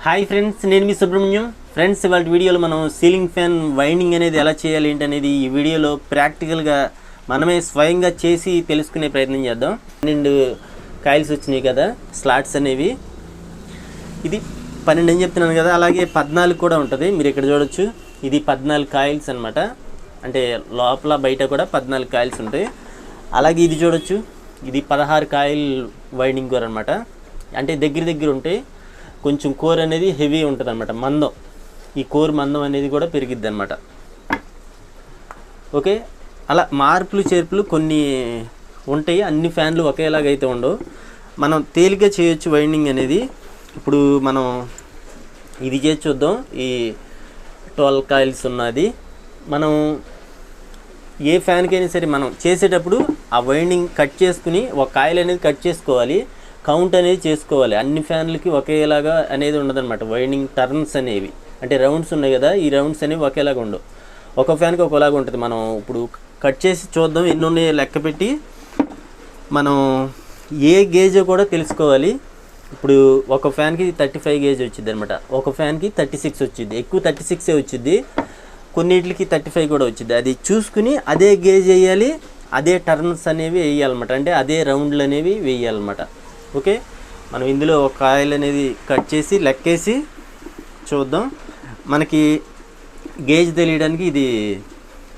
Hi friends, నేను మీ Subrahmanyam. Friends, ఇవాళ వీడియోలో మనం సీలింగ్ ఫ్యాన్ వైండింగ్ అనేది ఎలా చేయాలి ఏంటనేది ఈ వీడియోలో ప్రాక్టికల్గా మనమే స్వయంగా చేసి తెలుసుకునే ప్రయత్నం చేద్దాం. 12 కాయిల్స్ వచ్చినాయి కదా, స్లాట్స్ అనేవి. ఇది 12 అని చెప్తున్నాను కదా, అలాగే 14 కూడా ఉంటుంది. మీరు ఇక్కడ చూడొచ్చు, ఇది 14 కాయిల్స్ అనమాట. అంటే లోపల బయట కూడా 14 కాయిల్స్ ఉంటాయి. అలాగే ఇది చూడొచ్చు, ఇది 16 కాయిల్ వైండింగ్ కోర్ అనమాట. అంటే దగ్గర ఉంటాయి. కొంచెం కోర్ అనేది హెవీ ఉంటుంది అనమాట, మందం. ఈ కోర్ మందం అనేది కూడా పెరిగిద్ది అనమాట. ఓకే, అలా మార్పులు చేర్పులు కొన్ని ఉంటాయి. అన్ని ఫ్యాన్లు ఒకేలాగైతే ఉండవు. మనం తేలిగ్గా చేయొచ్చు వైండింగ్ అనేది. ఇప్పుడు మనం ఇది చేసి చూద్దాం. ఈ 12 కాయిల్స్ ఉన్నది. మనం ఏ ఫ్యాన్కైనా సరే మనం చేసేటప్పుడు ఆ వైండింగ్ కట్ చేసుకుని ఒక కాయిల్ అనేది కట్ చేసుకోవాలి. కౌంట్ అనేది చేసుకోవాలి. అన్ని ఫ్యాన్లకి ఒకేలాగా అనేది ఉండదన్నమాట. వైండింగ్ టర్న్స్ అనేవి, అంటే రౌండ్స్ ఉన్నాయి కదా, ఈ రౌండ్స్ అనేవి ఒకేలాగా ఉండవు. ఒక ఫ్యాన్కి ఒకలాగా ఉంటుంది. మనం ఇప్పుడు కట్ చేసి చూద్దాం ఎన్ని ఉన్నాయో లెక్క పెట్టి. మనం ఏ గేజో కూడా తెలుసుకోవాలి. ఇప్పుడు ఒక ఫ్యాన్కి 35 గేజ్ వచ్చింది అనమాట, ఒక ఫ్యాన్కి 36 వచ్చింది. ఎక్కువ 36 వచ్చింది, కొన్నిటికి 35 కూడా వచ్చింది. అది చూసుకుని అదే గేజ్ వేయాలి, అదే టర్న్స్ అనేవి వేయాలన్నమాట. అంటే అదే రౌండ్లు అనేవి వేయాలన్నమాట. ఓకే, మనం ఇందులో ఒక కాయిల్ అనేది కట్ చేసి లెక్కేసి చూద్దాం. మనకి గేజ్ తెలియడానికి ఇది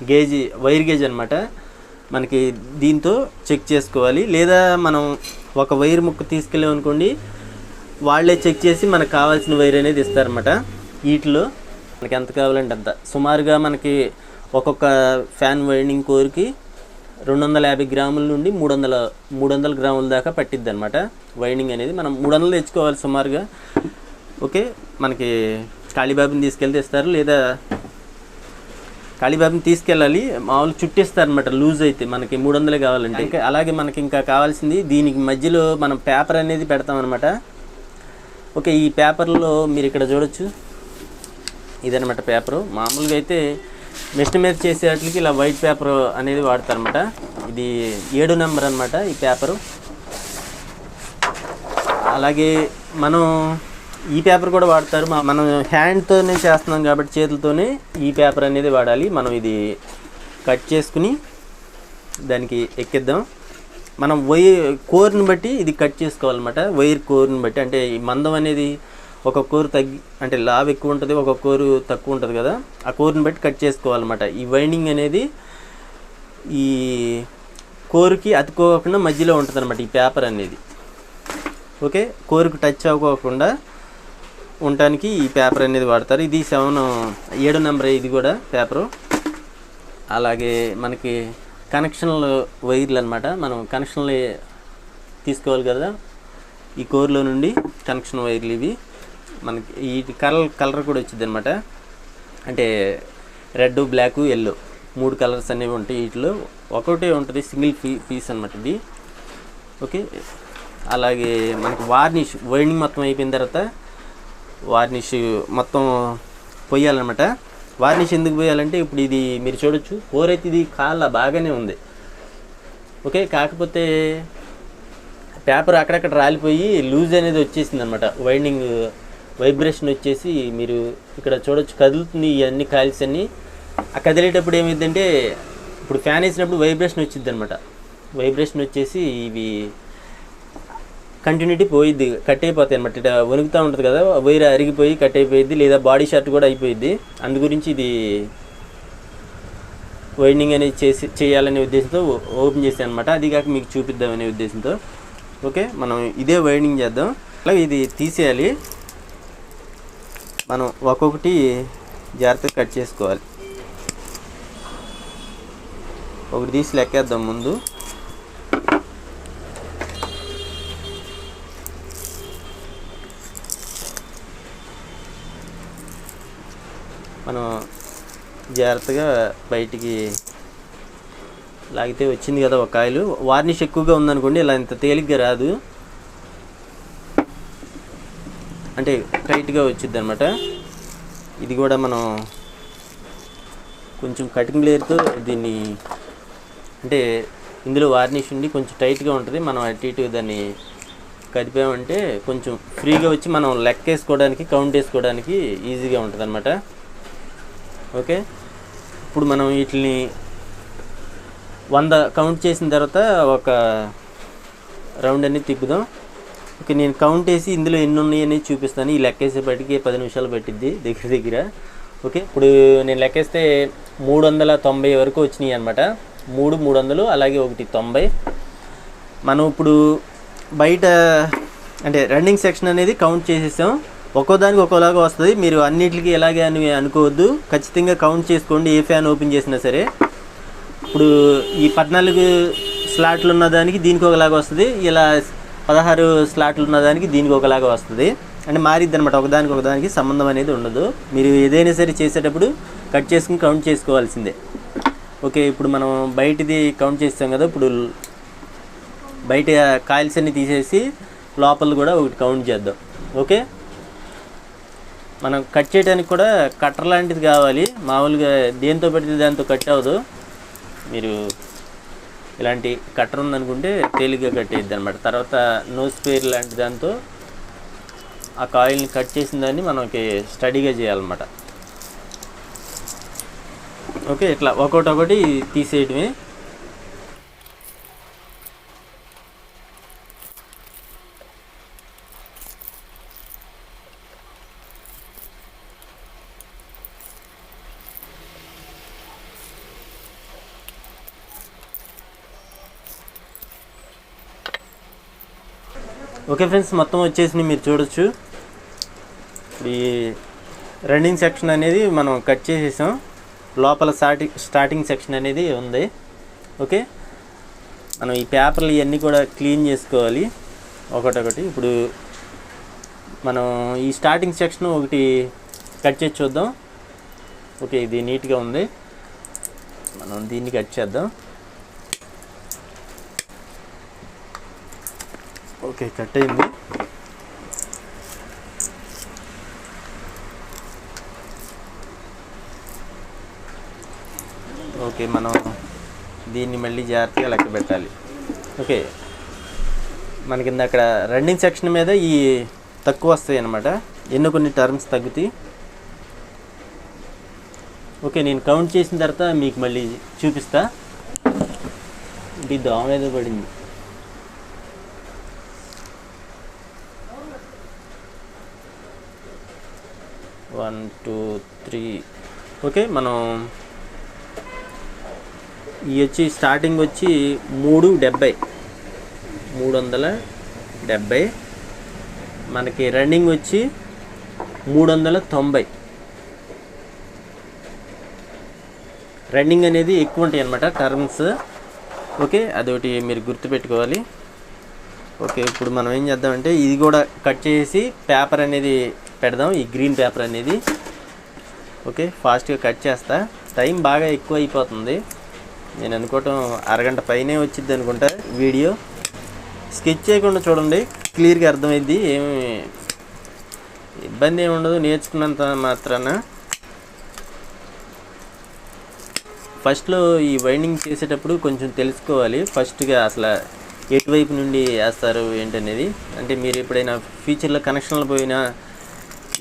గేజ్, వైర్ గేజ్ అనమాట. మనకి దీంతో చెక్ చేసుకోవాలి. లేదా మనం ఒక వైర్ ముక్క తీసుకెళ్ళామనుకోండి, వాళ్ళే చెక్ చేసి మనకు కావాల్సిన వైర్ అనేది ఇస్తారన్నమాట. వీటిలో మనకి ఎంత కావాలంటే అంత. సుమారుగా మనకి ఒక్కొక్క ఫ్యాన్ వైండింగ్ కోర్కి 250 గ్రాముల నుండి 300 గ్రాముల దాకా పట్టిద్ది అనమాట వైండింగ్ అనేది. మనం 300 తెచ్చుకోవాలి సుమారుగా. ఓకే, మనకి ఖాళీబాబుని తీసుకెళ్తే ఇస్తారు, లేదా ఖాళీబాబుని తీసుకెళ్ళాలి. మామూలు చుట్టిస్తారు అనమాట లూజ్ అయితే. మనకి 300 కావాలంటే. అలాగే మనకి ఇంకా కావాల్సింది, దీనికి మధ్యలో మనం పేపర్ అనేది పెడతాం అనమాట. ఓకే, ఈ పేపర్లో మీరు ఇక్కడ చూడొచ్చు, ఇదనమాట పేపరు. మామూలుగా అయితే మిషన్ మీద చేసే వాటికి ఇలా వైట్ పేపర్ అనేది వాడతారనమాట. ఇది 7 నెంబర్ అనమాట ఈ పేపరు. అలాగే మనం ఈ పేపర్ కూడా వాడతారు. మనం హ్యాండ్తోనే చేస్తున్నాం కాబట్టి చేతులతోనే ఈ పేపర్ అనేది వాడాలి. మనం ఇది కట్ చేసుకుని దానికి ఎక్కిద్దాం. మనం కోర్ని బట్టి ఇది కట్ చేసుకోవాలన్నమాట. వైర్ కోర్ని బట్టి, అంటే ఈ మందం అనేది ఒక కోరు అంటే లావ్ ఎక్కువ ఉంటుంది, ఒక కోరు తక్కువ ఉంటుంది కదా, ఆ కోరుని బట్టి కట్ చేసుకోవాలన్నమాట. ఈ వైండింగ్ అనేది ఈ కోరుకి అతుక్కోకుండా మధ్యలో ఉంటుంది అనమాట ఈ పేపర్ అనేది. ఓకే, కోరుకు టచ్ అవ్వకుండా ఉండటానికి ఈ పేపర్ అనేది వాడతారు. ఇది 7 నెంబర్ ఇది కూడా పేపరు. అలాగే మనకి కనెక్షన్లు వైర్లు అనమాట. మనం కనెక్షన్లు తీసుకోవాలి కదా, ఈ కోర్లో నుండి కనెక్షన్ వైర్లు ఇవి. మనకి ఈ కలర్ కూడా వచ్చింది అనమాట. అంటే రెడ్, బ్లాక్, ఎల్లో 3 కలర్స్ అనేవి ఉంటాయి. వీటిలో ఒకటే ఉంటుంది, సింగిల్ పీస్ అనమాట ఇది. ఓకే, అలాగే మనకి వార్నిష్, వైండింగ్ మొత్తం అయిపోయిన తర్వాత వార్నిష్ మొత్తం పోయాలన్నమాట. వార్నిష్ ఎందుకు పోయాలంటే, ఇప్పుడు ఇది మీరు చూడొచ్చు, కోర్ అయితే ఇది కాళ్ళ బాగానే ఉంది. ఓకే, కాకపోతే పేపర్ అక్కడక్కడ రాలిపోయి లూజ్ అనేది వచ్చేసింది అనమాట. వైండింగ్ వైబ్రేషన్ వచ్చేసి మీరు ఇక్కడ చూడొచ్చు, కదులుతుంది ఈ అన్ని కాయిల్స్ అన్నీ. ఆ కదిలేటప్పుడు ఏమైందంటే, ఇప్పుడు ఫ్యాన్ వేసినప్పుడు వైబ్రేషన్ వచ్చింది అనమాట. వైబ్రేషన్ వచ్చేసి ఇవి కంటిన్యూటీ పోయిద్ది, కట్ అయిపోతాయి అనమాట. ఇట్లా వణుకుతూ ఉంటుంది కదా, వైర్ అరిగిపోయి కట్ అయిపోయిద్ది, లేదా బాడీ షార్ట్ కూడా అయిపోయిద్ది. అందు గురించి ఇది వైండింగ్ అనేది చేయాలనే ఉద్దేశంతో ఓపెన్ చేశాను అనమాట. అది కాక మీకు చూపిద్దామనే ఉద్దేశంతో. ఓకే, మనం ఇదే వైండింగ్ చేద్దాం. అలాగే ఇది తీసేయాలి. మనం ఒక్కొక్కటి జాగ్రత్తగా కట్ చేసుకోవాలి. ఒకటి తీసి లెక్కేద్దాం ముందు. మనం జాగ్రత్తగా బయటికి లాగితే వచ్చింది కదా ఒక కాయిల్. వార్నిష్ ఎక్కువగా ఉందనుకోండి, ఇలా ఇంత తేలిగ్గా రాదు, అంటే టైట్గా వచ్చింది అనమాట. ఇది కూడా మనం కొంచెం కటింగ్ లేయర్తో దీన్ని, అంటే ఇందులో వార్నిష్ ఉండి కొంచెం టైట్గా ఉంటుంది. మనం అటు ఇటు దాన్ని కదిపామంటే కొంచెం ఫ్రీగా వచ్చి మనం లెక్క వేసుకోవడానికి, కౌంట్ వేసుకోవడానికి ఈజీగా ఉంటుంది అనమాట. ఓకే, ఇప్పుడు మనం వీటిని 100 కౌంట్ చేసిన తర్వాత ఒక రౌండ్ అనేది తిప్పుదాం. ఓకే, నేను కౌంట్ వేసి ఇందులో ఎన్ని ఉన్నాయని చూపిస్తాను. ఈ లెక్క వేసేపటికి 10 నిమిషాలు పట్టిద్ది దగ్గర. ఓకే, ఇప్పుడు నేను లెక్కేస్తే 390 వరకు వచ్చినాయి అనమాట. 300 అలాగే 190. మనం ఇప్పుడు బయట అంటే రన్నింగ్ సెక్షన్ అనేది కౌంట్ చేసేసాం. ఒక్కోదానికి ఒక్కోలాగా వస్తుంది. మీరు అన్నిటికీ ఎలాగే అని అనుకోవద్దు, ఖచ్చితంగా కౌంట్ చేసుకోండి. ఏ ఫ్యాన్ ఓపెన్ చేసినా సరే. ఇప్పుడు ఈ 14 స్లాట్లు ఉన్నదానికి దీనికి ఒకలాగా వస్తుంది, ఇలా 16 స్లాట్లు ఉన్నదానికి దీనికి ఒకలాగా వస్తుంది. అంటే మారిద్ది అనమాట, ఒకదానికి సంబంధం అనేది ఉండదు. మీరు ఏదైనా సరే చేసేటప్పుడు కట్ చేసుకుని కౌంట్ చేసుకోవాల్సిందే. ఓకే, ఇప్పుడు మనం బయటిది కౌంట్ చేస్తాం కదా. ఇప్పుడు బయట కాయిల్స్ అన్ని తీసేసి లోపల కూడా ఒకటి కౌంట్ చేద్దాం. ఓకే, మనం కట్ చేయడానికి కూడా కట్టర్ లాంటిది కావాలి. మామూలుగా దేంతో పెడితే దాంతో కట్ అవ్వదు. మీరు ఇలాంటి కట్టర్ ఉందనుకుంటే తేలిగ్గా కట్ అయ్యిద్ది అనమాట. తర్వాత నోస్ స్పేర్ లాంటి దాంతో ఆ కాయిల్ని కట్ చేసిన దాన్ని మనకి స్టడీగా చేయాలన్నమాట. ఓకే, ఇట్లా ఒకటి తీసేయటమే. ఓకే ఫ్రెండ్స్, మొత్తం వచ్చేసి మీరు చూడొచ్చు. ఈ రన్నింగ్ సెక్షన్ అనేది మనం కట్ చేసేసాం. లోపల స్టార్టింగ్ సెక్షన్ అనేది ఉంది. ఓకే, మనం ఈ పేపర్లు ఇవన్నీ కూడా క్లీన్ చేసుకోవాలి ఒకటొకటి. ఇప్పుడు మనం ఈ స్టార్టింగ్ సెక్షన్ ఒకటి కట్ చేసి చూద్దాం. ఓకే, ఇది నీట్గా ఉంది. మనం దీన్ని కట్ చేద్దాం. ఓకే, కట్ అయింది. ఓకే, మనం దీన్ని మళ్ళీ జాగ్రత్తగా లెక్క పెట్టాలి. ఓకే, మనకి అక్కడ రన్నింగ్ సెక్షన్ మీద ఈ తక్కువ వస్తాయి అన్నమాట, కొన్ని టర్మ్స్ తగ్గుతాయి. ఓకే, నేను కౌంట్ చేసిన తర్వాత మీకు మళ్ళీ చూపిస్తా. ఇది దోమ ఏదో పడింది. వన్, 2, 3. ఓకే, మనం ఈ వచ్చి స్టార్టింగ్ వచ్చి 370. మనకి రన్నింగ్ వచ్చి 390. రన్నింగ్ అనేది ఎక్కువ ఉంటాయి అన్నమాట టర్మ్స్. ఓకే, అదొకటి మీరు గుర్తుపెట్టుకోవాలి. ఓకే, ఇప్పుడు మనం ఏం చేద్దామంటే ఇది కూడా కట్ చేసి పేపర్ అనేది పెడదాం, ఈ గ్రీన్ పేపర్ అనేది. ఓకే, ఫాస్ట్గా కట్ చేస్తా. టైం బాగా ఎక్కువ అయిపోతుంది. నేను అనుకోవటం అరగంట పైనే వచ్చింది అనుకుంటా. వీడియో స్కెచ్ చేయకుండా చూడండి, క్లియర్గా అర్థమైద్ది. ఏమి ఇబ్బంది ఏమి ఉండదు నేర్చుకున్నంత మాత్రాన. ఫస్ట్లో ఈ వైండింగ్ చేసేటప్పుడు కొంచెం తెలుసుకోవాలి. ఫస్ట్గా అసలు ఎటువైపు నుండి వేస్తారు ఏంటనేది. అంటే మీరు ఎప్పుడైనా ఫ్యూచర్లో కనెక్షన్లు పోయినా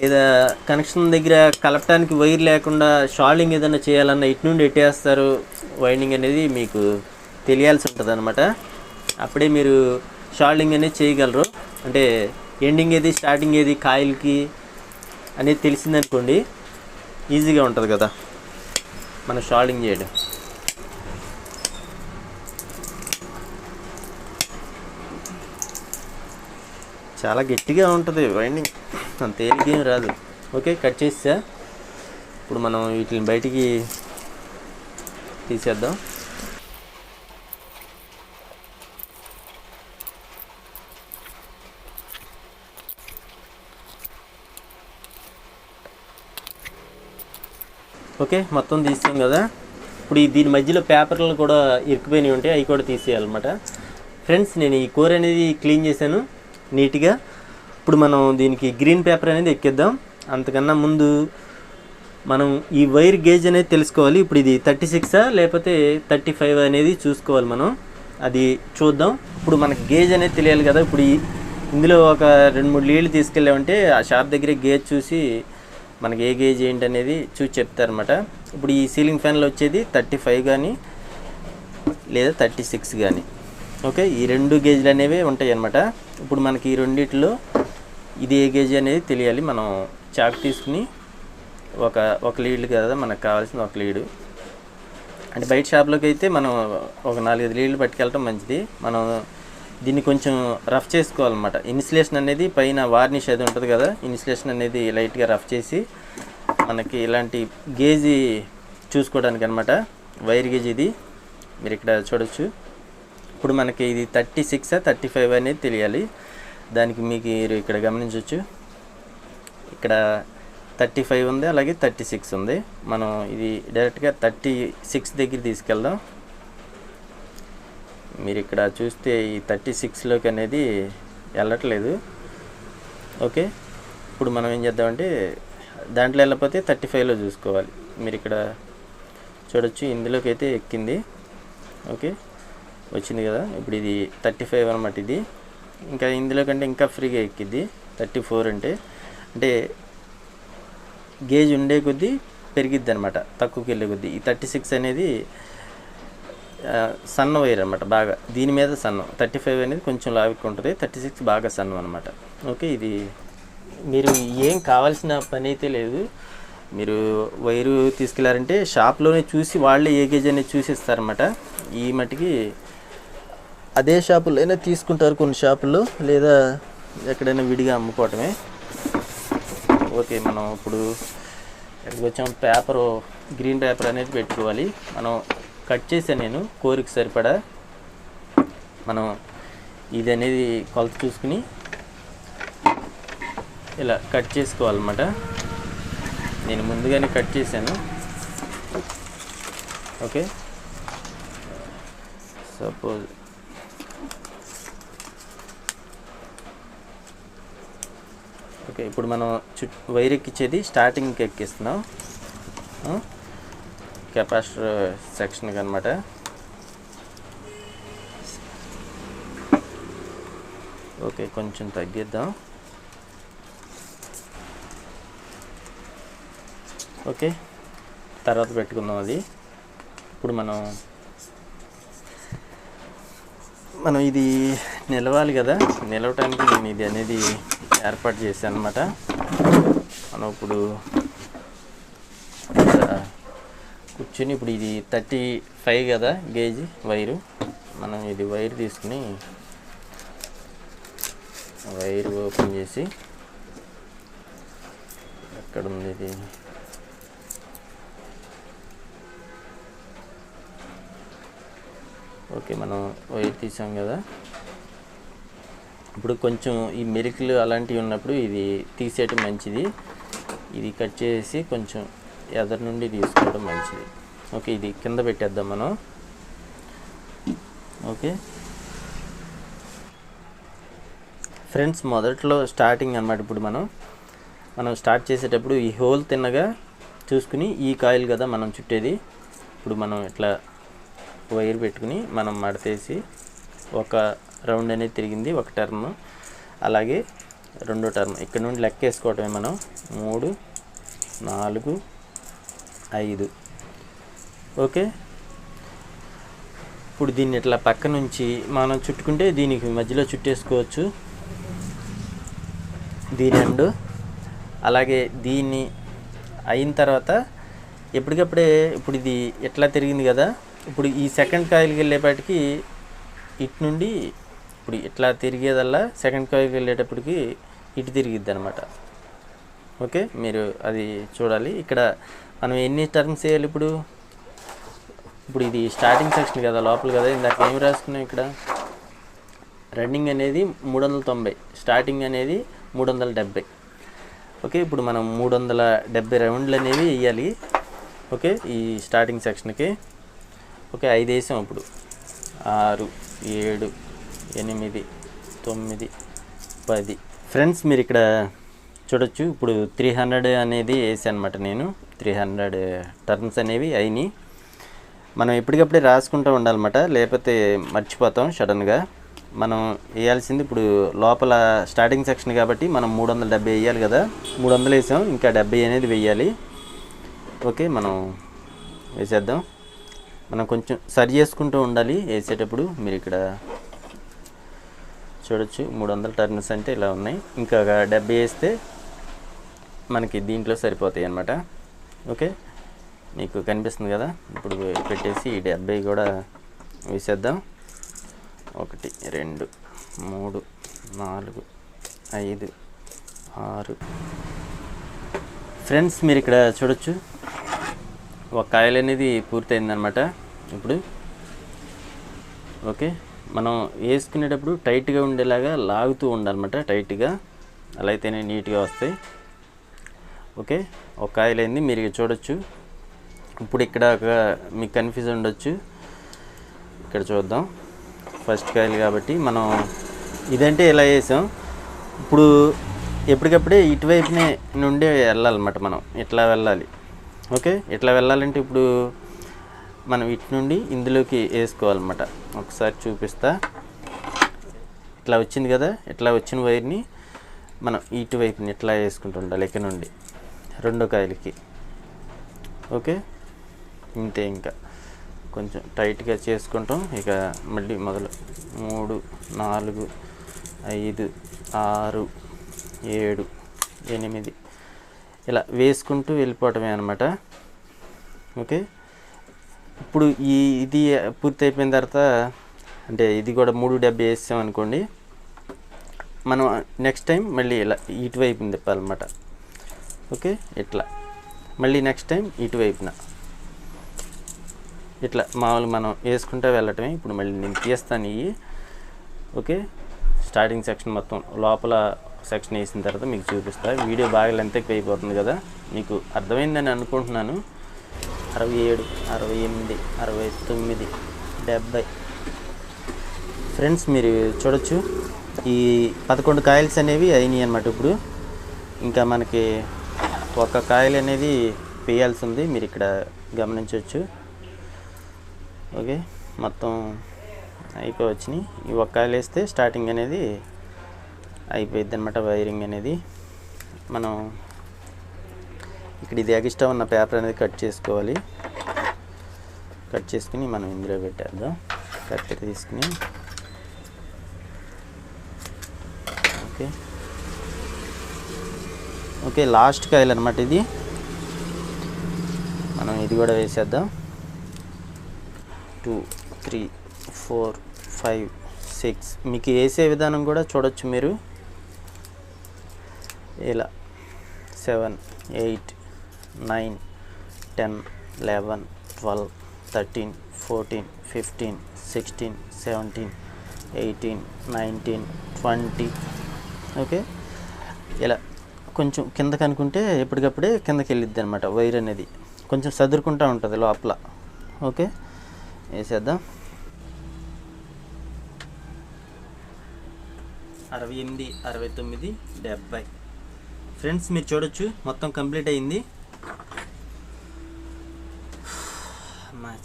లేదా కనెక్షన్ దగ్గర కలపటానికి వైర్ లేకుండా షాల్డింగ్ ఏదైనా చేయాలన్నా ఇటు నుండి ఎట్టేస్తారు వైండింగ్ అనేది మీకు తెలియాల్సి ఉంటుంది అనమాట. అప్పుడే మీరు షాల్డింగ్ అనేది చేయగలరు. అంటే ఎండింగ్ ఏది స్టార్టింగ్ ఏది కాయిల్కి అనేది తెలిసిందనుకోండి, ఈజీగా ఉంటుంది కదా మనం షాల్డింగ్ చేయడం. చాలా గట్టిగా ఉంటుంది వైండింగ్, అంత తేలికేం రాదు. ఓకే, కట్ చేసా. ఇప్పుడు మనం వీటిని బయటికి తీసేద్దాం. ఓకే, మొత్తం తీసాం కదా. ఇప్పుడు దీని మధ్యలో పేపర్లు కూడా ఇరుక్కుపోయినవి ఉంటాయి, అవి కూడా తీసేయాలన్నమాట. ఫ్రెండ్స్, నేను ఈ కూర అనేది క్లీన్ చేశాను నీట్గా. ఇప్పుడు మనం దీనికి గ్రీన్ పేపర్ అనేది ఎక్కిద్దాం. అంతకన్నా ముందు మనం ఈ వైర్ గేజ్ అనేది తెలుసుకోవాలి. ఇప్పుడు ఇది 36 లేకపోతే 35 అనేది చూసుకోవాలి మనం, అది చూద్దాం. ఇప్పుడు మనకి గేజ్ అనేది తెలియాలి కదా. ఇప్పుడు ఇందులో ఒక 2-3 లీడ్లు తీసుకెళ్ళామంటే ఆ షాప్ దగ్గరే గేజ్ చూసి మనకి ఏ గేజ్ ఏంటి అనేది చూసి చెప్తారనమాట. ఇప్పుడు ఈ సీలింగ్ ఫ్యాన్లో వచ్చేది 35 కానీ లేదా 36 కానీ. ఓకే, ఈ 2 గేజ్లు అనేవి ఉంటాయి అన్నమాట. ఇప్పుడు మనకి ఈ రెండిట్లో ఇది ఏ గేజ్ అనేది తెలియాలి. మనం చాక్ తీసుకుని ఒక లీడ్ కదా మనకు కావాల్సిన ఒక లీడు. అంటే బయట షాప్లోకి అయితే మనం ఒక 4-5 లీడ్లు పట్టుకెళ్ళటం మంచిది. మనం దీన్ని కొంచెం రఫ్ చేసుకోవాలన్నమాట. ఇన్సులేషన్ అనేది పైన వార్నిష్ అది ఉంటుంది కదా, ఇన్సులేషన్ అనేది లైట్గా రఫ్ చేసి మనకి ఇలాంటి గేజీ చూసుకోవడానికి అనమాట. వైర్ గేజ్ ఇది మీరు ఇక్కడ చూడొచ్చు. ఇప్పుడు మనకి ఇది 36 35 అనేది తెలియాలి. దానికి మీకు ఇక్కడ గమనించవచ్చు, ఇక్కడ 35 ఉంది, అలాగే 36 ఉంది. మనం ఇది డైరెక్ట్గా 36 దగ్గర తీసుకెళ్దాం. మీరు ఇక్కడ చూస్తే ఈ 36లోకి అనేది వెళ్ళట్లేదు. ఓకే, ఇప్పుడు మనం ఏం చేద్దామంటే దాంట్లో వెళ్ళకపోతే 35లో చూసుకోవాలి. మీరు ఇక్కడ చూడొచ్చు, ఇందులోకి అయితే ఎక్కింది. ఓకే, వచ్చింది కదా. ఇప్పుడు ఇది 35 అనమాట. ఇది ఇంకా ఇందులో కంటే ఇంకా ఫ్రీగా ఎక్కిద్ది. 34 అంటే గేజ్ ఉండే కొద్దీ పెరిగిద్ది అనమాట, తక్కువకి వెళ్ళే కొద్దీ. ఈ 36 అనేది సన్న వైర్ అనమాట, బాగా దీని మీద సన్నం. 35 అనేది కొంచెం లావుగా ఉంటుంది, 36 బాగా సన్నం అనమాట. ఓకే, ఇది మీరు ఏం కావాల్సిన పని అయితే లేదు. మీరు వైరు తీసుకెళ్లారంటే షాప్లోనే చూసి వాళ్ళే ఏ గేజ్ అనేది చూసిస్తారన్నమాట. ఈ మట్టికి అదే షాపులోనే తీసుకుంటారు కొన్ని షాపుల్లో, లేదా ఎక్కడైనా విడిగా అమ్ముకోవటమే. ఓకే, మనం ఇప్పుడు ఎక్కడికి వచ్చాం, పేపరు గ్రీన్ పేపర్ అనేది పెట్టుకోవాలి. మనం కట్ చేసాను నేను కోరికి సరిపడా. మనం ఇది అనేది కొలత చూసుకుని ఇలా కట్ చేసుకోవాలన్నమాట. నేను ముందుగానే కట్ చేశాను. ఓకే, సపోజ్ ఓకే, ఇప్పుడు మనం వైర్ ఎక్కించేది స్టార్టింగ్కి ఎక్కిస్తున్నాం, కెపాసిటర్ సెక్షన్కి అనమాట. ఓకే, కొంచెం తగ్గిద్దాం. ఓకే, తర్వాత పెట్టుకుందాం అది. ఇప్పుడు మనం ఇది నిలవాలి కదా, నిలవటానికి నేను ఇది అనేది ఏర్పాటు చేశాను అనమాట. మనం ఇప్పుడు కూర్చొని ఇప్పుడు ఇది 35 కదా గేజ్ వైరు. మనం ఇది వైర్ తీసుకుని వైర్ ఓపెన్ చేసి, ఎక్కడ ఉంది ఇది, ఓకే మనం వైర్ తీసాం కదా. ఇప్పుడు కొంచెం ఈ మెరికలు అలాంటివి ఉన్నప్పుడు ఇది తీసేయటం మంచిది. ఇది కట్ చేసి కొంచెం ఎదరి నుండి తీసుకోవడం మంచిది. ఓకే, ఇది కింద పెట్టేద్దాం మనం. ఓకే ఫ్రెండ్స్, మొదట్లో స్టార్టింగ్ అన్నమాట. ఇప్పుడు మనం స్టార్ట్ చేసేటప్పుడు ఈ హోల్ తిన్నగా చూసుకుని, ఈ కాయిల్ కదా మనం చుట్టేది. ఇప్పుడు మనం ఇట్లా వైర్ పెట్టుకుని మనం మడతేసి ఒక రౌండ్ అనేది తిరిగింది, ఒక టర్మ్. అలాగే రెండో టర్మ్ ఇక్కడ నుండి లెక్కేసుకోవటమే మనం. 3 4 5. ఓకే, ఇప్పుడు దీన్ని ఇట్లా పక్క నుంచి మనం చుట్టుకుంటే దీనికి మధ్యలో చుట్టేసుకోవచ్చు దీని ఎండ్. అలాగే దీన్ని అయిన తర్వాత ఎప్పటికప్పుడే ఇప్పుడు ఇది ఎట్లా తిరిగింది కదా, ఇప్పుడు ఈ సెకండ్ కాయిల్కి వెళ్ళేపాటికి ఇటు నుండి ఇప్పుడు ఇట్లా తిరిగేదల్లా సెకండ్ కాయిల్కి వెళ్ళేటప్పటికి ఇటు తిరిగిద్ది అనమాట. ఓకే, మీరు అది చూడాలి. ఇక్కడ మనం ఎన్ని టర్మ్స్ వేయాలి ఇప్పుడు ఇది స్టార్టింగ్ సెక్షన్ కదా, లోపల కదా. ఇందాక ఏమి రాసుకున్నాం, ఇక్కడ రన్నింగ్ అనేది 390, స్టార్టింగ్ అనేది 370. ఓకే, ఇప్పుడు మనం 370 రౌండ్లు అనేవి వేయాలి. ఓకే, ఈ స్టార్టింగ్ సెక్షన్కి. ఓకే, 5 వేసాం. ఇప్పుడు 6 7 8 9 10. ఫ్రెండ్స్, మీరు ఇక్కడ చూడొచ్చు, ఇప్పుడు 300 అనేది వేసాను అనమాట. నేను 300 టర్మ్స్ అనేవి అయినాయి. మనం ఎప్పటికప్పుడే రాసుకుంటూ ఉండాలన్నమాట, లేకపోతే మర్చిపోతాం సడన్గా. మనం వేయాల్సింది ఇప్పుడు లోపల స్టార్టింగ్ సెక్షన్ కాబట్టి మనం 370 వేయాలి కదా, 300 వేసాం, ఇంకా 70 అనేది వేయాలి. ఓకే, మనం వేసేద్దాం. మనం కొంచెం సరి చేసుకుంటూ ఉండాలి వేసేటప్పుడు. మీరు ఇక్కడ చూడొచ్చు 300 టర్న్స్ అంటే ఇలా ఉన్నాయి. ఇంకా 70 వేస్తే మనకి దీంట్లో సరిపోతాయి అన్నమాట. ఓకే, మీకు కనిపిస్తుంది కదా. ఇప్పుడు పెట్టేసి ఈ 70 కూడా వేసేద్దాం. 1 2 3 4 5 6. ఫ్రెండ్స్ మీరు ఇక్కడ చూడొచ్చు ఒక కాయలు అనేది పూర్తయిందనమాట ఇప్పుడు. ఓకే, మనం వేసుకునేటప్పుడు టైట్గా ఉండేలాగా లాగుతూ ఉండాలన్నమాట, టైట్గా. అలా అయితేనే నీట్గా వస్తాయి. ఓకే, ఒక కాయలు అయింది మీరు చూడొచ్చు. ఇప్పుడు ఇక్కడ మీకు కన్ఫ్యూజన్ ఉండొచ్చు, ఇక్కడ చూద్దాం. ఫస్ట్ కాయలు కాబట్టి మనం ఇదంటే ఇలా వేసాం. ఇప్పుడు ఎప్పటికప్పుడే ఇటువైపునే నుండి వెళ్ళాలన్నమాట, మనం ఇట్లా వెళ్ళాలి. ఓకే, ఇట్లా వెళ్ళాలంటే ఇప్పుడు మనం ఇటు నుండి ఇందులోకి వేసుకోవాలన్నమాట. ఒకసారి చూపిస్తా. ఇట్లా వచ్చింది కదా, ఇట్లా వచ్చిన వైర్ని మనం ఇటువైపుని ఇట్లా వేసుకుంటూ ఉండాలి ఇక్కడ నుండి రెండో కాయలకి. ఓకే, ఇంతే. ఇంకా కొంచెం టైట్గా చేసుకుంటాం. ఇక మళ్ళీ మొదలు 3 4 5 6 7 8 ఇలా వేసుకుంటూ వెళ్ళిపోవటమే అనమాట. ఓకే, ఇప్పుడు ఇది పూర్తి అయిపోయిన తర్వాత, అంటే ఇది కూడా 370 వేసామనుకోండి, మనం నెక్స్ట్ టైం మళ్ళీ ఇలా ఇటువైపుని తిప్పాలన్నమాట. ఓకే, ఇట్లా మళ్ళీ నెక్స్ట్ టైం ఇటువైపున ఇట్లా మామూలుగా మనం వేసుకుంటూ వెళ్ళటమే. ఇప్పుడు మళ్ళీ నేను తీస్తాను ఇవి. ఓకే, స్టార్టింగ్ సెక్షన్ మొత్తం లోపల సెక్షన్ వేసిన తర్వాత మీకు చూపిస్తా. వీడియో బాగా లెంత్ ఎక్కువ అయిపోతుంది కదా, మీకు అర్థమైందని అనుకుంటున్నాను. 67 68 69 70. ఫ్రెండ్స్ మీరు చూడొచ్చు ఈ 11 కాయల్స్ అనేవి అయినాయి అన్నమాట. ఇప్పుడు ఇంకా మనకి ఒక కాయలు అనేది వేయాల్సి ఉంది, మీరు ఇక్కడ గమనించవచ్చు. ఓకే, మొత్తం అయిపోవచ్చినాయి. ఈ ఒక్క కాయలు వేస్తే స్టార్టింగ్ అనేది అయిపోయింది అనమాట, వైరింగ్ అనేది. మనం ఇక్కడ ఇది ఎక్స్ట్రా ఉన్న పేపర్ అనేది కట్ చేసుకోవాలి. కట్ చేసుకుని మనం ఇందులో పెట్టేద్దాం. కత్తెర తీసుకుని. ఓకే ఓకే, లాస్ట్ కాయలు అనమాట ఇది. మనం ఇది కూడా వేసేద్దాం. 2 3 4 5 6. మీకు వేసే విధానం కూడా చూడొచ్చు మీరు. ఇలా 7 8 9 10 11 12 13 14 15 16 17 18 19 20. ఓకే, ఇలా కొంచెం కిందకి అనుకుంటే ఎప్పటికప్పుడే కిందకి వెళ్ళిద్ది అనమాట. వైర్ అనేది కొంచెం సదురుకుంటూ ఉంటుంది లోపల. ఓకే, వేసేద్దాం. 68 69 70. ఫ్రెండ్స్ మీరు చూడొచ్చు మొత్తం కంప్లీట్ అయింది.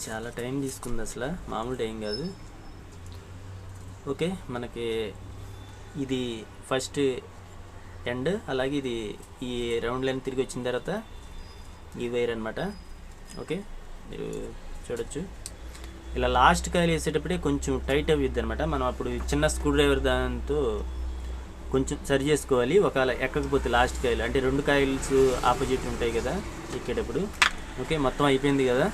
చాలా టైం తీసుకుంది, అసలు మామూలు టైం కాదు. ఓకే, మనకి ఇది ఫస్ట్ ఎండ్, అలాగే ఇది ఈ రౌండ్ లైన్ తిరిగి వచ్చిన తర్వాత ఈ వైర్ అనమాట. ఓకే, మీరు చూడొచ్చు ఇలా లాస్ట్ కాయలు వేసేటప్పుడే కొంచెం టైట్ అవ్వద్ది అనమాట. మనం అప్పుడు చిన్న స్క్రూ డ్రైవర్ దాంతో కొంచెం సరి చేసుకోవాలి. ఒకవేళ ఎక్కకపోతే లాస్ట్ కాయలు అంటే 2 కాయల్స్ ఆపోజిట్ ఉంటాయి కదా ఎక్కేటప్పుడు. ఓకే, మొత్తం అయిపోయింది కదా.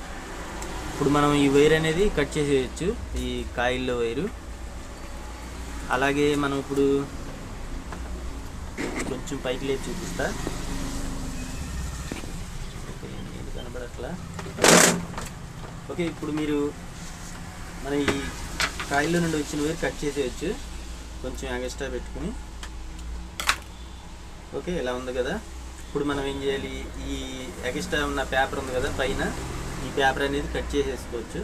ఇప్పుడు మనం ఈ వైర్ అనేది కట్ చేసేయచ్చు, ఈ కాయిల్లో వైరు. అలాగే మనం ఇప్పుడు కొంచెం పైకి లేచి చూపిస్తా. ఇది కనబడట్లా. ఓకే, ఇప్పుడు మీరు మన ఈ కాయిల్లో నుండి వచ్చిన వైర్ కట్ చేసేయచ్చు కొంచెం ఎక్స్ట్రా పెట్టుకుని. ఓకే, ఇలా ఉంది కదా. ఇప్పుడు మనం ఏం చేయాలి, ఈ ఎక్స్ట్రా ఉన్న పేపర్ ఉంది కదా పైన, ఈ పేపర్ అనేది కట్ చేసేసుకోవచ్చు.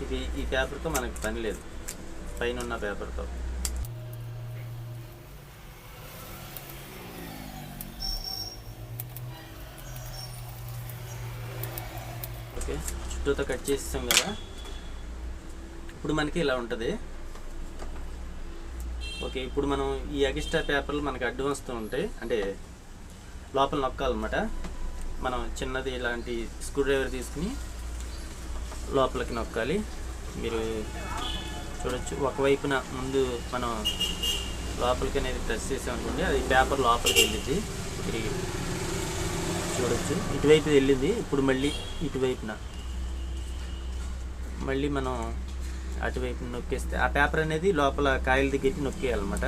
ఇది ఈ పేపర్తో మనకి పని లేదు, పైన ఉన్న పేపర్తో. ఓకే, చుట్టూతో కట్ చేసేసాం కదా. ఇప్పుడు మనకి ఇలా ఉంటుంది. ఓకే, ఇప్పుడు మనం ఈ ఎక్స్ట్రా పేపర్లు మనకి అడ్డు వస్తూ ఉంటాయి, అంటే లోపల నొక్కాలన్నమాట. మనం చిన్నది ఇలాంటి స్క్రూ డ్రైవర్ తీసుకుని లోపలికి నొక్కాలి. మీరు చూడొచ్చు, ఒకవైపున ముందు మనం లోపలికి అనేది ప్రెస్ చేసామనుకోండి, అది పేపర్ లోపలికి వెళ్ళింది. తిరిగి చూడొచ్చు, ఇటువైపు వెళ్ళింది. ఇప్పుడు మళ్ళీ ఇటువైపున మళ్ళీ మనం అటువైపు నొక్కేస్తే ఆ పేపర్ అనేది లోపల కాయల దగ్గరికి నొక్కేయాలన్నమాట.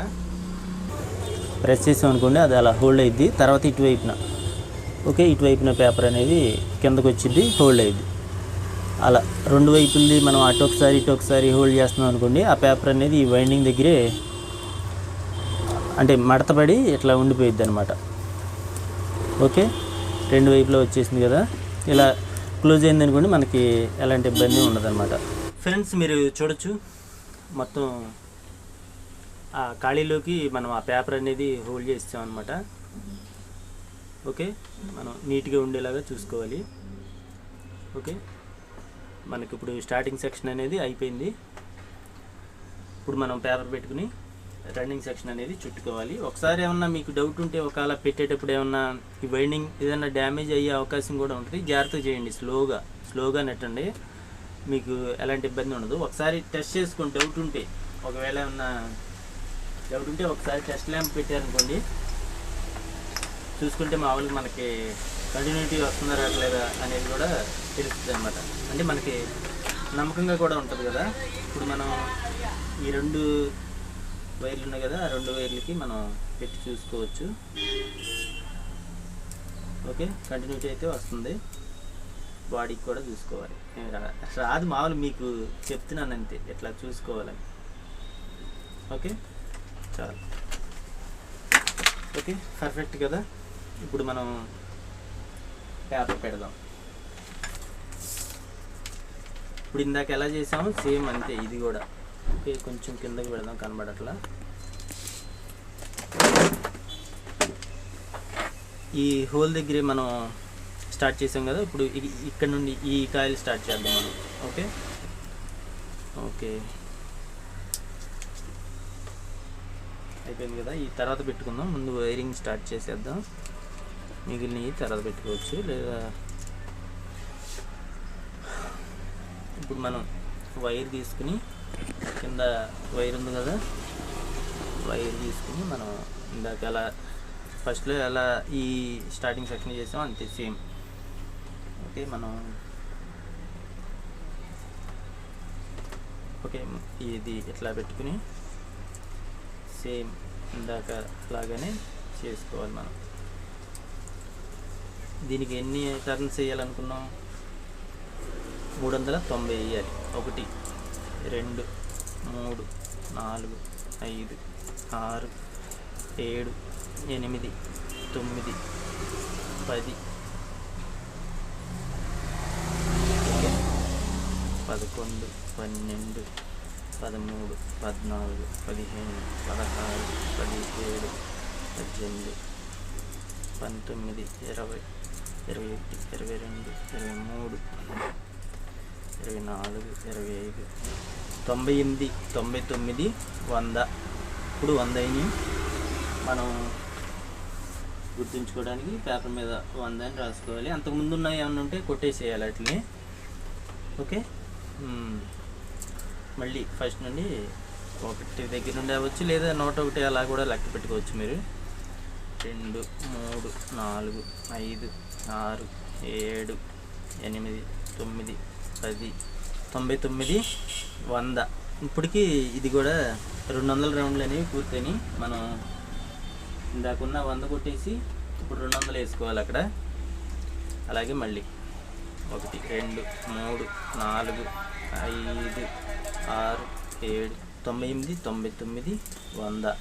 ప్రెస్ చేసామనుకోండి, అది అలా హోల్డ్ అయ్యిద్ది. తర్వాత ఇటువైపున ఓకే, ఇటువైపున పేపర్ అనేది కిందకు వచ్చింది, హోల్డ్ అయ్యిద్ది. అలా రెండు వైపులది మనం అటు ఒకసారి ఇటు ఒకసారి హోల్డ్ చేస్తున్నాం అనుకోండి, ఆ పేపర్ అనేది ఈ వైండింగ్ దగ్గరే అంటే మడతపడి ఇట్లా ఉండిపోయిద్ది అనమాట. ఓకే, రెండు వైపులో వచ్చేసింది కదా. ఇలా క్లోజ్ అయింది అనుకోండి, మనకి ఎలాంటి ఇబ్బంది ఉండదన్నమాట. ఫ్రెండ్స్, మీరు చూడొచ్చు, మొత్తం ఆ ఖాళీలోకి మనం ఆ పేపర్ అనేది హోల్డ్ చేస్తామన్నమాట. ఓకే, మనం నీట్గా ఉండేలాగా చూసుకోవాలి. ఓకే, మనకి ఇప్పుడు స్టార్టింగ్ సెక్షన్ అనేది అయిపోయింది. ఇప్పుడు మనం పేపర్ పెట్టుకుని రన్నింగ్ సెక్షన్ అనేది చుట్టుకోవాలి. ఒకసారి ఏమన్నా మీకు డౌట్ ఉంటే, ఒకవేళ పెట్టేటప్పుడు ఏమన్నా ఈ వైండింగ్ ఏదైనా డ్యామేజ్ అయ్యే అవకాశం కూడా ఉంటుంది. జాగ్రత్తగా చేయండి, స్లోగా నెట్టండి, మీకు ఎలాంటి ఇబ్బంది ఉండదు. ఒకసారి టెస్ట్ చేసుకొని డౌట్ ఉంటే, ఒకవేళ ఏమన్నా డౌట్ ఉంటే ఒకసారి టెస్ట్ ల్యాంప్ పెట్టారనుకోండి, చూసుకుంటే మామూలుగా మనకి కంటిన్యూటీ వస్తుందా రావట్లేదా అనేది కూడా తెలుస్తుంది అనమాట. అంటే మనకి నమ్మకంగా కూడా ఉంటుంది కదా. ఇప్పుడు మనం ఈ రెండు వైర్లు ఉన్నాయి కదా, ఆ రెండు వైర్లకి మనం పెట్టి చూసుకోవచ్చు. ఓకే, కంటిన్యూటీ అయితే వస్తుంది. బాడీకి కూడా చూసుకోవాలి. రాదు, మామూలు మీకు చెప్తున్నాను అంతే, ఎట్లా చూసుకోవాలని. ఓకే, చాలు. ఓకే, పర్ఫెక్ట్ కదా. ఇప్పుడు మనం పేపర్ పెడదాం. ఇప్పుడు ఇందాక ఎలా చేసామో సేమ్ అంతే ఇది కూడా. ఓకే, కొంచెం కిందకి పెడదాం, కనబడట్లా. ఈ హోల్ దగ్గరే మనం స్టార్ట్ చేసాం కదా. ఇప్పుడు ఇక్కడ నుండి ఈ కాయలు స్టార్ట్ చేద్దాం మనం. ఓకే ఓకే, అయిపోయింది కదా. ఈ తర్వాత పెట్టుకుందాం. ముందు వైరింగ్ స్టార్ట్ చేసేద్దాం, మిగిలినవి తర్వాత పెట్టుకోవచ్చు. లేదా ఇప్పుడు మనం వైర్ తీసుకుని, కింద వైర్ ఉంది కదా, వైర్ తీసుకుని మనం ఇందాక ఎలా ఫస్ట్లో ఎలా ఈ స్టార్టింగ్ సెక్షన్ చేసాం అంతే సేమ్. ఓకే, మనం ఓకే ఇది ఇట్లా పెట్టుకుని సేమ్ ఇందాక లాగానే చేసుకోవాలి మనం. దీనికి ఎన్ని టర్న్స్ వేయాలనుకున్నాం? 390 వేయాలి. 1 2 3 4 5 6 7 8 9 10 11 12 13 14 15 16 17 18 19 20 21 22 23 24 25 98 99 100. ఇప్పుడు 100 అయినాయి. మనం గుర్తుంచుకోవడానికి పేపర్ మీద 100 అని రాసుకోవాలి. అంతకుముందు ఉన్నాయి ఏమన్నా ఉంటే కొట్టేసేయాలి వాటిని. ఓకే, మళ్ళీ ఫస్ట్ నుండి 1 దగ్గర నుండి అవ్వచ్చు, లేదా 101 అలా కూడా లెక్క పెట్టుకోవచ్చు మీరు. 2 3 4 5 6 7 8 9 10 99 100. ఇప్పటికీ ఇది కూడా 200 రౌండ్లు అనేవి పూర్తయినాయి. మనం ఇందాకున్న 100 కొట్టేసి ఇప్పుడు 200 వేసుకోవాలి అక్కడ. అలాగే మళ్ళీ 1 2 3 4 5 6 7 99 99 100.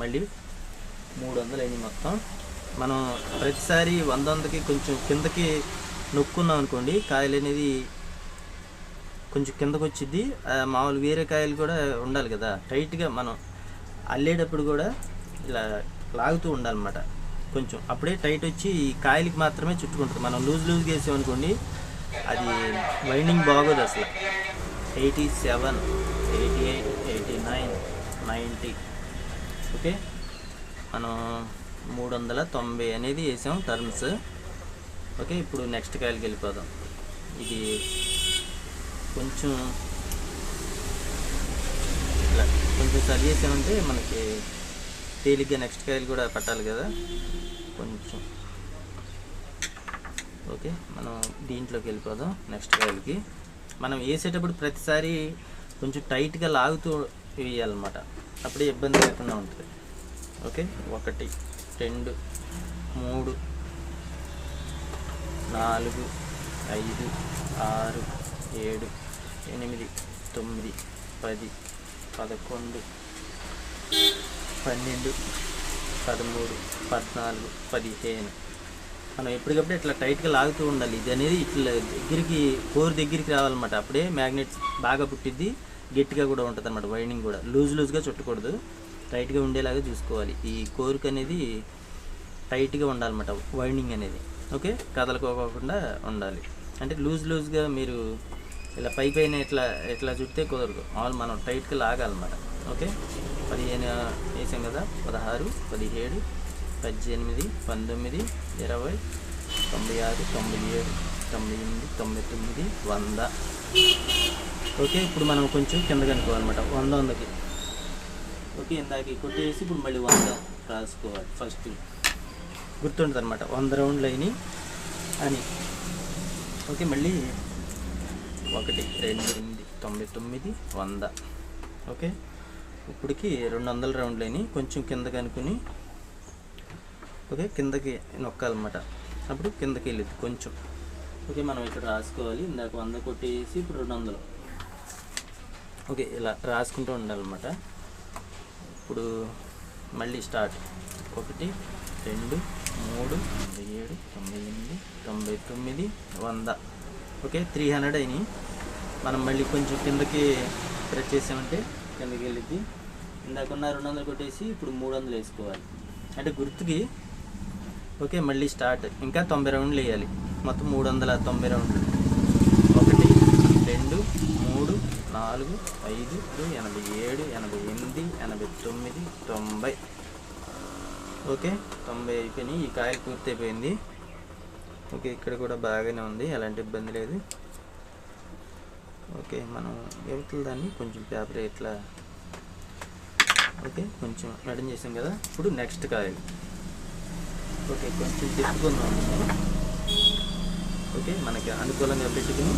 మళ్ళీ 300 అయినాయి మొత్తం. మనం ప్రతిసారి 100కి కొంచెం కిందకి నొక్కున్నాం అనుకోండి, కాయలు అనేది కొంచెం కిందకు వచ్చింది. మామూలు వేరే కాయలు కూడా ఉండాలి కదా, టైట్గా మనం అల్లేటప్పుడు కూడా ఇలా లాగుతూ ఉండాలన్నమాట కొంచెం. అప్పుడే టైట్ వచ్చి ఈ కాయలకి మాత్రమే చుట్టుకుంటుంది. మనం లూజ్గా వేసామనుకోండి అది వైండింగ్ బాగోదు అసలు. 87, 88, 89, 90. ఓకే, మనం 390 అనేది వేసాం టర్మ్స్. ఓకే, ఇప్పుడు నెక్స్ట్ కాయలకి వెళ్ళిపోదాం. ఇది కొంచెం ఇలా కొంచెం సరి చేసామంటే మనకి తేలిగ్గా నెక్స్ట్ కాయలు కూడా పట్టాలి కదా కొంచెం. ఓకే, మనం దీంట్లోకి వెళ్ళిపోదాం. నెక్స్ట్ కాయలకి మనం వేసేటప్పుడు ప్రతిసారి కొంచెం టైట్గా లాగుతూ వేయాలన్నమాట, అప్పుడే ఇబ్బంది లేకుండా ఉంటుంది. ఓకే, 1, 2, 3, 4, 5, 6, 7, 8, 9, 10, 11, 12, 13, 14, 15. మనం ఎప్పటికప్పుడు ఇట్లా టైట్గా లాగుతూ ఉండాలి. ఇది అనేది ఇట్లా దగ్గరికి కోర్ దగ్గరికి రావాలన్నమాట, అప్పుడే మ్యాగ్నెట్స్ బాగా పుట్టిద్ది, గట్టిగా కూడా ఉంటుంది అన్నమాట. వైండింగ్ కూడా లూజ్గా చుట్టకూడదు, టైట్గా ఉండేలాగా చూసుకోవాలి. ఈ కోర్క్ అనేది టైట్గా ఉండాలన్నమాట, వైండింగ్ అనేది. ఓకే, కదలకోకుండా ఉండాలి. అంటే లూజ్గా మీరు ఇలా పైన ఇట్లా చుట్టే కుదరదు, మామూలు మనం టైట్గా లాగాలన్నమాట. ఓకే, 15 వేసాం కదా, 16, 17, 18, 19, 20, 96, 97, 98, 99, 100. ఓకే, ఇప్పుడు మనం కొంచెం కిందకి అనుకోవాలన్నమాట, 100కి. ఓకే, ఇందాక కొట్టేసి ఇప్పుడు మళ్ళీ 100 రాసుకోవాలి. ఫస్ట్ గుర్తుంటుంది అనమాట, 100 రౌండ్లు అయినాయి అని. ఓకే, మళ్ళీ 1, 2, 99, 100. ఓకే, ఇప్పటికి 200 రౌండ్లు అయినాయి. కొంచెం కిందకి అనుకుని ఓకే కిందకి నొక్కాలన్నమాట, అప్పుడు కిందకి వెళ్ళింది కొంచెం. ఓకే, మనం ఇక్కడ రాసుకోవాలి. ఇందాక 100 కొట్టేసి ఇప్పుడు 200. ఓకే, ఇలా రాసుకుంటూ ఉండాలన్నమాట. ఇప్పుడు మళ్ళీ స్టార్ట్. 1, 2, 3, 97, 98, 99, 100. ఓకే, 300 అయినాయి. మనం మళ్ళీ కొంచెం కిందకి ప్రెస్ చేసామంటే కిందకి వెళ్ళిద్ది. ఇందాకున్న 200 కొట్టేసి ఇప్పుడు 300 వేసుకోవాలి, అంటే గుర్తుకి. ఓకే, మళ్ళీ స్టార్ట్. ఇంకా 90 రౌండ్లు వేయాలి, మొత్తం 390 రౌండ్లు. 1, 2, 3, 4, 5, 87, 88, 89, 90. ఓకే, 90 అయిపోయినాయి. ఈ కాయలు పూర్తి అయిపోయింది. ఓకే, ఇక్కడ కూడా బాగానే ఉంది, ఎలాంటి ఇబ్బంది లేదు. ఓకే, మనం యువతల దాన్ని కొంచెం పేపర్ ఇట్లా ఓకే కొంచెం మెడం చేసాం కదా. ఇప్పుడు నెక్స్ట్ కాయలు. ఓకే, కొంచెం తిప్పుకుందాం. ఓకే, మనకి అనుకూలంగా పెట్టుకుని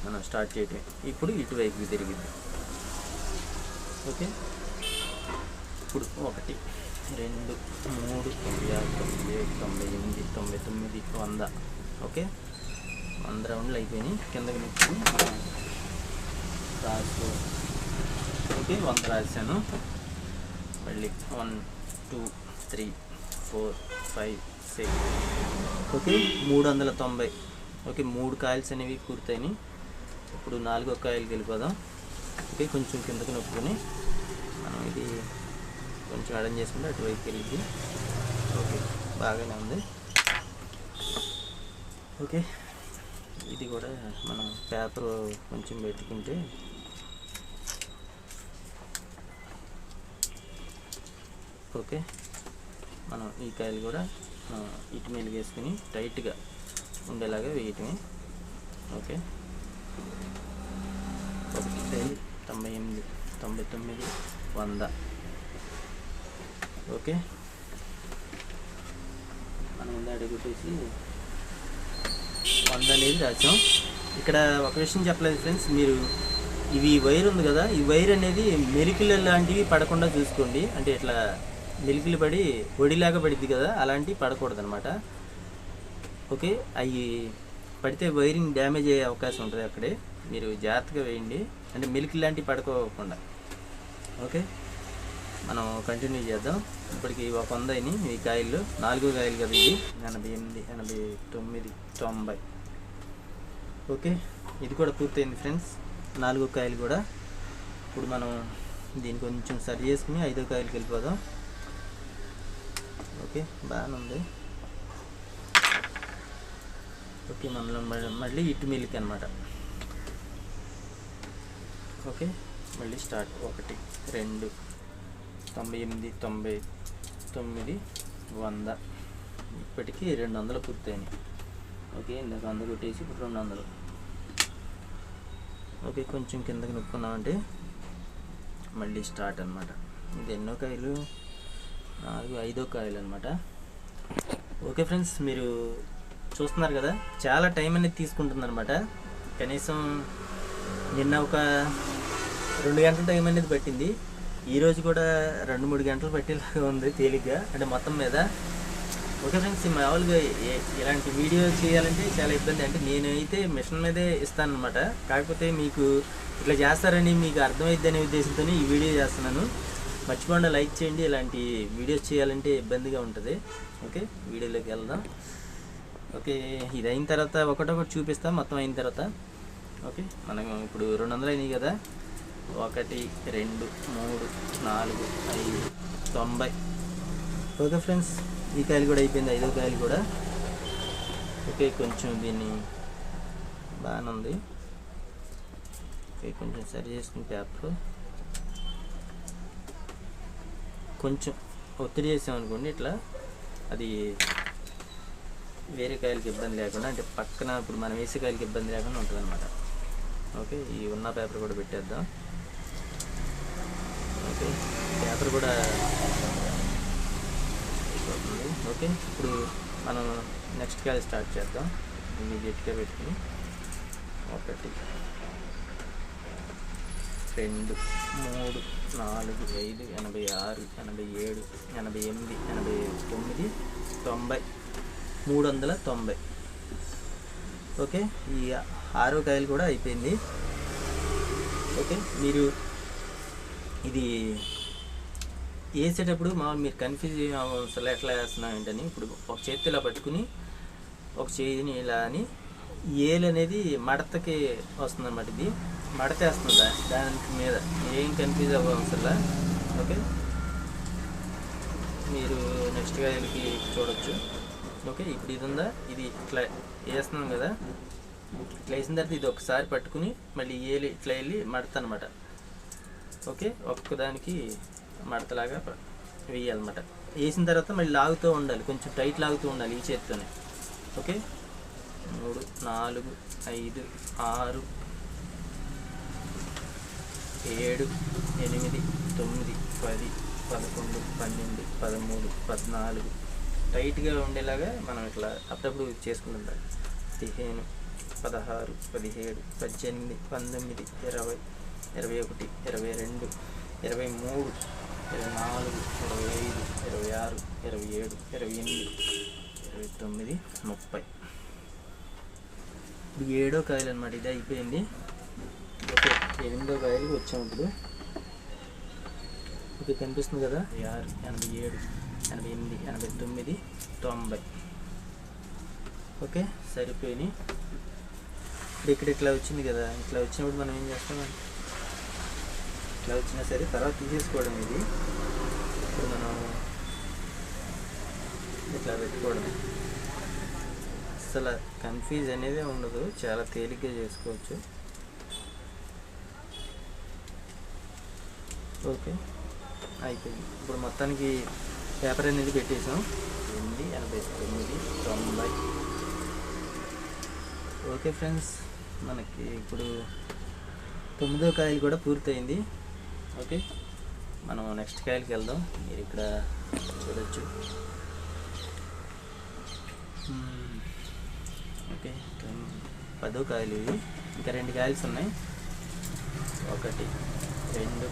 మనం స్టార్ట్ చేయటం. ఇప్పుడు ఇటువైపుకి తిరిగింది. ఓకే, ఇప్పుడు 1, 2, 3, 96, 97, 98, 99, 100. ఓకే, 100 రౌండ్లు అయిపోయినాయి. కిందకి నొక్కి రాసుకో. ఓకే, 100 రాశాను. మళ్ళీ 1, 2, 3, 4, 5, 6. ఓకే, 390. ఓకే, 3 కాయల్స్ అనేవి పూర్తయినాయి. ఇప్పుడు 4వ కాయలకి వెళ్ళిపోదాం. ఓకే, కొంచెం కిందకి నొక్కుని మనం ఇది కొంచెం అరేంజ్ చేసుకుంటే అటువైపు వెళ్ళింది. ఓకే, బాగానే ఉంది. ఓకే, ఇది కూడా మనం పేపర్ కొంచెం పెట్టుకుంటే ఓకే, మనం ఈ కాయలు కూడా ఇటు మీద వేసుకుని టైట్గా ఉండేలాగా వేయటమే. ఓకే, 1, 98, 99, 100. ఓకే, మనం ముందు కొట్టేసి 100 అనేది రాసాం. ఇక్కడ ఒక విషయం చెప్పలేదు ఫ్రెండ్స్, మీరు ఇవి వైర్ ఉంది కదా, ఈ వైర్ అనేది మెలికలు లాంటివి పడకుండా చూసుకోండి. అంటే ఇట్లా మెలికలు పడి ఒడిలాగా పడిద్ది కదా, అలాంటివి పడకూడదు అనమాట. ఓకే, అవి పడితే వైరింగ్ డ్యామేజ్ అయ్యే అవకాశం ఉంటుంది. అక్కడే మీరు జాగ్రత్తగా వేయండి, అంటే మెలికలు లాంటివి పడుకోకుండా. ఓకే, మనం కంటిన్యూ చేద్దాం. ఇప్పటికి 100 అయినాయి ఈ కాయలు. 4వ కాయలు కదా ఇది. 88, 89, 90. ఓకే, ఇది కూడా పూర్తయింది ఫ్రెండ్స్, 4వ కాయలు కూడా. ఇప్పుడు మనం దీన్ని కొంచెం సరి చేసుకుని 5వ కాయలకి వెళ్ళిపోదాం. ఓకే, బాగానే ఉంది. ఓకే, మళ్ళీ ఇటు మిల్క్ అనమాట. ఓకే, మళ్ళీ స్టార్ట్. 1 2 98 99 100. ఇప్పటికీ 200 పూర్తయినాయి. ఓకే, ఇందాక 100 కొట్టేసి ఇప్పుడు 200. ఓకే, కొంచెం కిందకి నొక్కున్నామంటే మళ్ళీ స్టార్ట్ అనమాట. ఇది ఎన్నో కాయలు? 4 5వ కాయలు అనమాట. ఓకే ఫ్రెండ్స్, మీరు చూస్తున్నారు కదా, చాలా టైం అనేది తీసుకుంటుంది అనమాట. కనీసం నిన్న ఒక 2 గంటల టైం అనేది పట్టింది. ఈరోజు కూడా 2-3 గంటలు పట్టేలాగా ఉంది తేలిగ్గా, అంటే మొత్తం మీద. ఓకే ఫ్రెండ్స్, మామూలుగా ఇలాంటి వీడియో చేయాలంటే చాలా ఇబ్బంది. అంటే నేనైతే మిషన్ మీదే ఇస్తాను అనమాట. కాకపోతే మీకు ఇట్లా చేస్తారని మీకు అర్థమైద్ది అనే ఉద్దేశంతో ఈ వీడియో చేస్తున్నాను. మర్చిపోకుండా లైక్ చేయండి. ఇలాంటి వీడియోస్ చేయాలంటే ఇబ్బందిగా ఉంటుంది. ఓకే, వీడియోలోకి వెళ్దాం. ఓకే, ఇది అయిన తర్వాత ఒకటొకటి చూపిస్తాం మొత్తం అయిన తర్వాత. ఓకే, మనం ఇప్పుడు 200 అయినాయి కదా. 1 2 3 4 5 90. ఓకే ఫ్రెండ్స్, ఈ కాయలు కూడా అయిపోయింది, 5వ కాయలు కూడా. ఓకే, కొంచెం దీన్ని బాగానే ఉంది. ఓకే, కొంచెం సరి చేసుకుని పేపర్ కొంచెం ఒత్తిడి చేసామనుకోండి, ఇట్లా అది వేరే కాయలకి ఇబ్బంది లేకుండా, అంటే పక్కన ఇప్పుడు మనం వేసే కాయలకి ఇబ్బంది లేకుండా ఉంటుంది అనమాట. ఓకే, ఈ ఉన్న పేపర్ కూడా పెట్టేద్దాం. ఓకే, పేపర్ కూడా అయిపోతుంది. ఓకే, ఇప్పుడు మనం నెక్స్ట్ కాయలు స్టార్ట్ చేద్దాం. ఇమీడియట్గా పెట్టుకుని 1 2 3 4 5 86 87 88 89 90 390. ఓకే, ఈ 6వ కాయలు కూడా అయిపోయింది. ఓకే, మీరు ఇది వేసేటప్పుడు మామూలు మీరు కన్ఫ్యూజ్ అసలు ఎట్లా వేస్తున్నాం ఏంటని. ఇప్పుడు ఒక చేతి ఇలా పట్టుకుని ఒక చేతిని ఇలా అని ఏలు అనేది మడతకి వస్తుంది అన్నమాట. ఇది మడత వేస్తుందా దానికి మీద ఏం కన్ఫ్యూజ్ అవ్వసలా. ఓకే, మీరు నెక్స్ట్ కాయలకి చూడొచ్చు. ఓకే, ఇప్పుడు ఇది ఉందా, ఇది ఇట్లా వేస్తున్నాం కదా. ఇట్లా వేసిన తర్వాత ఇది ఒకసారి పట్టుకుని మళ్ళీ ఏలి ఇట్లా వెళ్ళి మడత అనమాట. ఓకే, ఒక్కదానికి మడతలాగా వేయాలన్నమాట. వేసిన తర్వాత మళ్ళీ లాగుతూ ఉండాలి, కొంచెం టైట్ లాగుతూ ఉండాలి ఈ చేతితోనే. ఓకే, 3 4 5 6 7 8 9 10 11 12 13 14 టైట్గా ఉండేలాగా మనం ఇట్లా అప్పుడప్పుడు చేసుకుంటుంటాం. 15 16 17 18 19 20 21 22 23 24 25 26 27 28 29 30. ఇప్పుడు 7వ కాయలు అనమాట. ఇది అయిపోయింది. ఓకే, 8వ కాయలకి వచ్చాము ఇప్పుడు. ఓకే, కనిపిస్తుంది కదా. 86 87 88 89 90. ఓకే, సరిపోయినాయి. ఇప్పుడు ఇక్కడ ఇట్లా వచ్చింది కదా. ఇట్లా వచ్చినప్పుడు మనం ఏం చేస్తాం, ఇట్లా వచ్చినా సరే తర్వాత తీసేసుకోవడం. ఇది ఇప్పుడు మనం ఇట్లా పెట్టుకోవడం. అసలు కన్ఫ్యూజ్ అనేది ఉండదు, చాలా తేలిగ్గా చేసుకోవచ్చు. ఓకే, అయిపోయింది. ఇప్పుడు మొత్తానికి పేపర్ అనేది పెట్టేసాం. 8 89 90. ఓకే ఫ్రెండ్స్, మనకి ఇప్పుడు 9వ కాయలు కూడా పూర్తయింది. ఓకే, మనం నెక్స్ట్ కాయలకి వెళ్దాం. మీరు ఇక్కడ చూడొచ్చు. ఓకే, 10వ కాయలు ఇవి. ఇంకా 2 కాయలు ఉన్నాయి. 1 2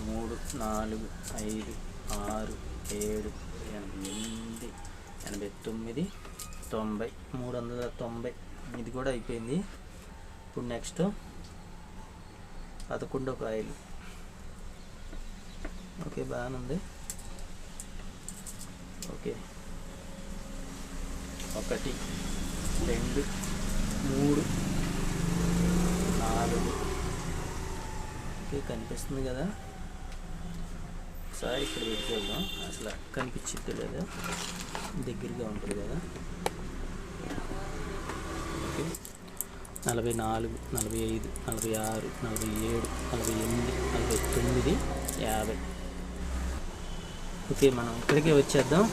3 4 5 6 7 88 89 90 390. ఇది కూడా అయిపోయింది. ఇప్పుడు నెక్స్ట్ 11వ కాయలు. ఓకే, బాగానే ఉంది. ఓకే, 1 2 3 4. ఓకే, కనిపిస్తుంది కదా. ఒకసారి ఇక్కడ పెట్టుకుందాం, అసలు కనిపించిద్ది లేదా, దగ్గరగా ఉంటుంది కదా. ఓకే, 44, 45, 46, 47, 48, 49, 50. ఓకే, మనం ఇక్కడికే వచ్చేద్దాం.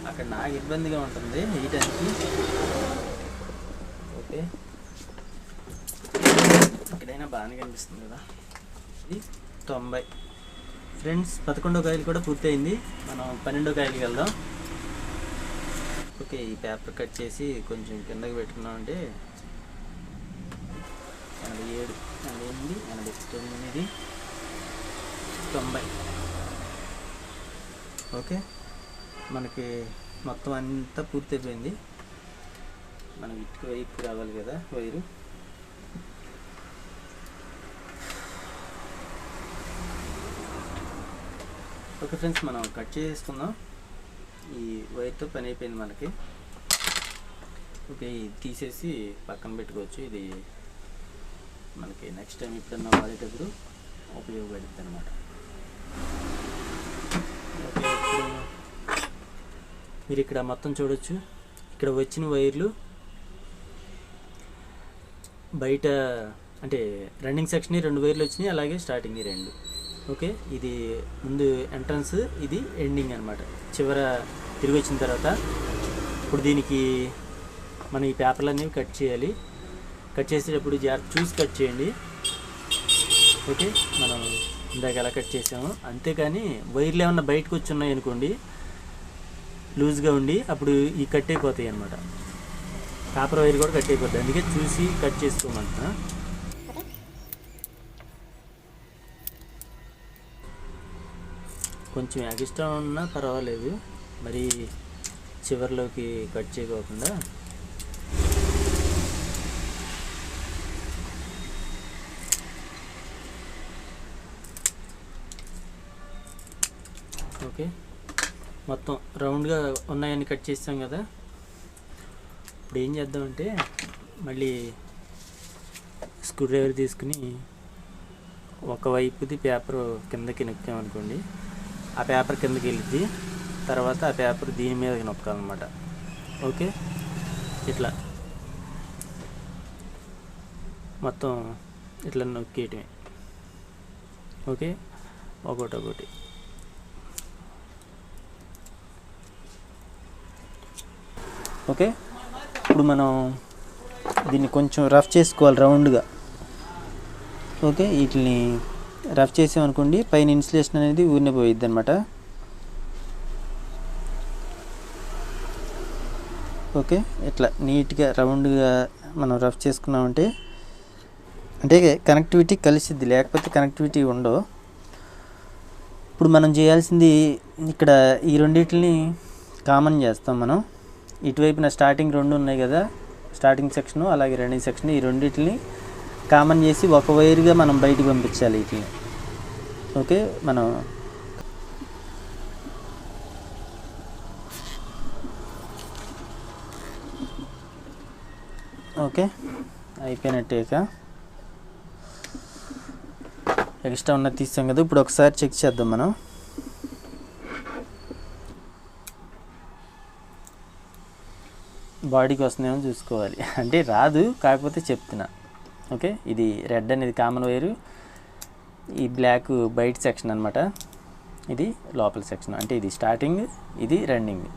అక్కడ నాకు ఇబ్బందిగా ఉంటుంది వేయటానికి. ఓకే, ఇక్కడైనా బాగానే కనిపిస్తుంది కదా. ఇది 90. ఫ్రెండ్స్, 11వ కాయలు కూడా పూర్తయింది. మనం 12వ కాయలకి వెళ్దాం. ఓకే, ఈ పేపర్ కట్ చేసి కొంచెం కిందకి పెట్టుకున్నామంటే 87, 88, 89, 90. ఓకే, మనకి మొత్తం అంతా పూర్తయిపోయింది. మనం ఇటుక వైపు రావాలి కదా వైరు. ఓకే ఫ్రెండ్స్, మనం కట్ చేసుకుందాం. ఈ వైర్తో పని అయిపోయింది మనకి. ఓకే, ఇది తీసేసి పక్కన పెట్టుకోవచ్చు. ఇది మనకి నెక్స్ట్ టైం ఎప్పుడన్నా వాడేటప్పుడు ఉపయోగపడుతుంది అన్నమాట. ఓకే, ఇప్పుడు మీరు ఇక్కడ మొత్తం చూడొచ్చు. ఇక్కడ వచ్చిన వైర్లు బయట అంటే రన్నింగ్ సెక్షన్ 2 వైర్లు వచ్చినాయి, అలాగే స్టార్టింగ్ 2. ఓకే, ఇది ముందు ఎంట్రన్స్, ఇది ఎండింగ్ అనమాట. చివర తిరిగి వచ్చిన తర్వాత ఇప్పుడు దీనికి మనం ఈ పేపర్లు అనేవి కట్ చేయాలి. కట్ చేసేటప్పుడు జాగ్రత్త చూసి కట్ చేయండి. ఓకే, మనం ఇందాక ఎలా కట్ చేసాము, అంతేకాని వైర్లు ఏమన్నా బయటకు వచ్చి ఉన్నాయి అనుకోండి, లూజ్గా ఉండి అప్పుడు ఈ కట్ అయిపోతాయి అనమాట. పేపర్ వైర్ కూడా కట్ అయిపోతుంది, అందుకే చూసి కట్ చేసుకోమంటున్నా. కొంచెం ఎక్స్ట్రా ఉన్నా పర్వాలేదు, మరి చివరిలోకి కట్ చేయకోకుండా. ఓకే, మొత్తం రౌండ్గా ఉన్నాయని కట్ చేస్తాం కదా. ఇప్పుడు ఏం చేద్దామంటే మళ్ళీ స్క్రూ డ్రైవర్ తీసుకుని ఒకవైపుది పేపర్ కిందకి నొక్కామనుకోండి, ఆ పేపర్ కిందకి వెళ్ళిద్ది. తర్వాత ఆ పేపర్ దీని మీదకి నొక్కాలన్నమాట. ఓకే, ఇట్లా మొత్తం ఇట్లా నొక్కేయటమే. ఓకే, ఒకటి. ఓకే, ఇప్పుడు మనం దీన్ని కొంచెం రఫ్ చేసుకోవాలి రౌండ్గా. ఓకే, వీటిని రఫ్ చేసామనుకోండి పైన ఇన్సులేషన్ అనేది ఊరినే పోయిద్ది అనమాట. ఓకే, ఇట్లా నీట్గా రౌండ్గా మనం రఫ్ చేసుకున్నామంటే అంటే కనెక్టివిటీ కలిసిద్ది, లేకపోతే కనెక్టివిటీ ఉండవు. ఇప్పుడు మనం చేయాల్సింది ఇక్కడ ఈ రెండింటిని కామన్ చేస్తాం మనం. ఇటువైపున స్టార్టింగ్ 2 ఉన్నాయి కదా, స్టార్టింగ్ సెక్షను అలాగే రన్నింగ్ సెక్షన్, ఈ రెండింటిని కామన్ చేసి ఒక వైర్గా మనం బయటికి పంపించాలి వీటిని. ఓకే, మనం ఓకే అయిపోయినట్టే. ఎక్స్ట్రా ఉన్నది తీసాం కదా, ఇప్పుడు ఒకసారి చెక్ చేద్దాం మనం. బాడీకి వస్తుందేమో చూసుకోవాలి, అంటే రాదు కాకపోతే చెప్తున్నా. ఓకే, ఇది రెడ్ అనేది కామన్ వైరు, ఈ బ్లాక్ బయట సెక్షన్ అనమాట, ఇది లోపల సెక్షన్. అంటే ఇది స్టార్టింగ్, ఇది రన్నింగ్.